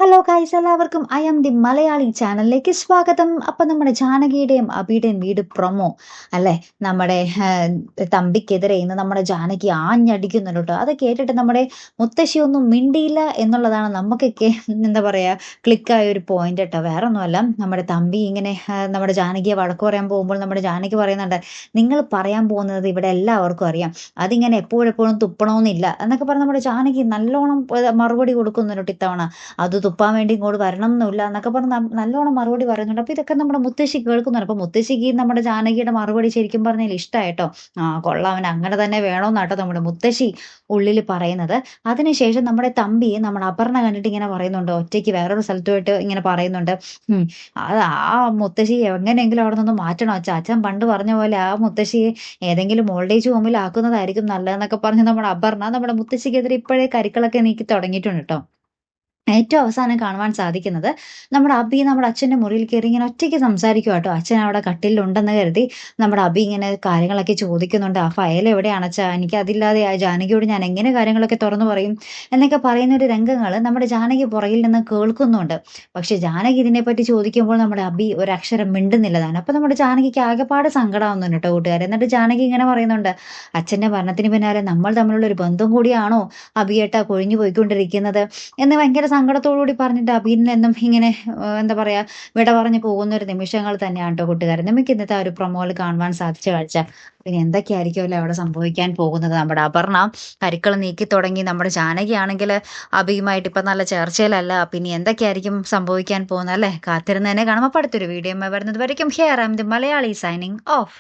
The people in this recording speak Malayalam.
ഹലോ ഗൈസ്, എല്ലാവർക്കും ഐ ആം ദി മലയാളി ചാനലിലേക്ക് സ്വാഗതം. അപ്പം നമ്മുടെ ജാനകിയുടെയും അബിയുടെയും വീട് പ്രൊമോ അല്ലേ, നമ്മുടെ തമ്പിക്കെതിരെ ഇന്ന് നമ്മുടെ ജാനകി ആഞ്ഞടിക്കുന്നുണ്ട് കേട്ടോ. അത് കേട്ടിട്ട് നമ്മുടെ മുത്തശ്ശി ഒന്നും മിണ്ടിയില്ല എന്നുള്ളതാണ് നമുക്കൊക്കെ എന്താ പറയുക ക്ലിക്കായ ഒരു പോയിന്റ് കേട്ടോ. വേറെ ഒന്നുമല്ല, നമ്മുടെ തമ്പി ഇങ്ങനെ നമ്മുടെ ജാനകിയെ വഴക്ക് പറയാൻ പോകുമ്പോൾ നമ്മുടെ ജാനകി പറയുന്നുണ്ട്, നിങ്ങൾ പറയാൻ പോകുന്നത് ഇവിടെ എല്ലാവർക്കും അറിയാം, അതിങ്ങനെ എപ്പോഴെപ്പോഴും തുപ്പണമെന്നില്ല എന്നൊക്കെ പറഞ്ഞ് നമ്മുടെ ജാനകി നല്ലോണം മറുപടി കൊടുക്കുന്നുണ്ട് ഇത്തവണ. അത് തുപ്പാൻ വേണ്ടി ഇങ്ങോട്ട് വരണം എന്നില്ല എന്നൊക്കെ പറഞ്ഞ് നല്ലോണം മറുപടി പറയുന്നുണ്ട്. അപ്പോൾ ഇതൊക്കെ നമ്മുടെ മുത്തശ്ശി കേൾക്കുന്നുണ്ട്. അപ്പോൾ മുത്തശ്ശിക്ക് നമ്മുടെ ജാനകിയുടെ മറുപടി ശരിക്കും പറഞ്ഞാൽ ഇഷ്ടമായിട്ടോ. കൊള്ളാം, അവൻ അങ്ങനെ തന്നെ വേണമെന്നാട്ടോ നമ്മുടെ മുത്തശ്ശി ഉള്ളിൽ പറയുന്നത്. അതിനുശേഷം നമ്മുടെ തമ്പി നമ്മുടെ അപർണ കണ്ടിട്ട് ഇങ്ങനെ പറയുന്നുണ്ട്, ഒറ്റയ്ക്ക് വേറൊരു സ്ഥലത്തുമായിട്ട് ഇങ്ങനെ പറയുന്നുണ്ട്, അത് ആ മുത്തശ്ശി എങ്ങനെയെങ്കിലും അവിടെ നിന്ന് മാറ്റണം അച്ഛൻ. അച്ഛൻ പണ്ട് പറഞ്ഞ പോലെ ആ മുത്തശ്ശിയെ ഏതെങ്കിലും ഓൾഡേജ് ഹോമിൽ ആക്കുന്നതായിരിക്കും നല്ലതെന്നൊക്കെ പറഞ്ഞ് നമ്മുടെ അപർണ നമ്മുടെ മുത്തശ്ശിക്കെതിരെ ഇപ്പോഴേ കരുക്കളൊക്കെ നീക്കി തുടങ്ങിയിട്ടുണ്ട് കേട്ടോ. ഏറ്റവും അവസാനം കാണുവാൻ സാധിക്കുന്നത് നമ്മുടെ അബി നമ്മുടെ അച്ഛൻ്റെ മുറിയിൽ കയറി ഇങ്ങനെ ഒറ്റയ്ക്ക് സംസാരിക്കുക കേട്ടോ. അച്ഛൻ അവിടെ കട്ടിലുണ്ടെന്ന് കരുതി നമ്മുടെ അബി ഇങ്ങനെ കാര്യങ്ങളൊക്കെ ചോദിക്കുന്നുണ്ട്. ആ ഫയൽ എവിടെയാണ് അച്ഛാ, എനിക്ക് അതില്ലാതെ ആ ജാനകിയോട് ഞാൻ എങ്ങനെ കാര്യങ്ങളൊക്കെ തുറന്നു പറയും എന്നൊക്കെ പറയുന്ന ഒരു രംഗങ്ങൾ നമ്മുടെ ജാനകി പുറകിൽ നിന്ന് കേൾക്കുന്നുണ്ട്. പക്ഷെ ജാനകി ഇതിനെപ്പറ്റി ചോദിക്കുമ്പോൾ നമ്മുടെ അബി ഒരക്ഷരം മിണ്ടുന്നില്ലതാണ്. അപ്പോൾ നമ്മുടെ ജാനകിക്ക് ആകെപ്പാട് സങ്കടമാവുന്നുണ്ട് കേട്ടോ കൂട്ടുകാർ. എന്നിട്ട് ജാനകി ഇങ്ങനെ പറയുന്നുണ്ട്, അച്ഛൻ്റെ മരണത്തിന് പിന്നാലെ നമ്മൾ തമ്മിലുള്ള ഒരു ബന്ധം കൂടിയാണോ അബിയേട്ടാ കൊഴിഞ്ഞു പോയിക്കൊണ്ടിരിക്കുന്നത് എന്ന് ഭയങ്കര സങ്കടത്തോടുകൂടി പറഞ്ഞിട്ട് അബിയിൽ നിന്നും ഇങ്ങനെ എന്താ പറയുക വിട പറഞ്ഞു പോകുന്ന ഒരു നിമിഷങ്ങൾ തന്നെയാണ് കേട്ടോ കൂട്ടുകാരൻ. നമുക്ക് ഇന്നത്തെ ആ ഒരു പ്രൊമോയിൽ കാണുവാൻ സാധിച്ച കാഴ്ച. പിന്നെ എന്തൊക്കെയായിരിക്കുമല്ലോ അവിടെ സംഭവിക്കാൻ പോകുന്നത്. നമ്മുടെ അപർണ കരുക്കൾ നീക്കി തുടങ്ങി, നമ്മുടെ ജാനകി ആണെങ്കിൽ അബിയുമായിട്ട് ഇപ്പം നല്ല ചേർച്ചയിലല്ല. പിന്നെ എന്തൊക്കെയായിരിക്കും സംഭവിക്കാൻ പോകുന്നത് അല്ലേ, കാത്തിരുന്ന് തന്നെ കാണും. അപ്പോൾ അടുത്തൊരു വീഡിയോ വരുന്നത് വരയ്ക്കും. Here I am the Malayali signing of.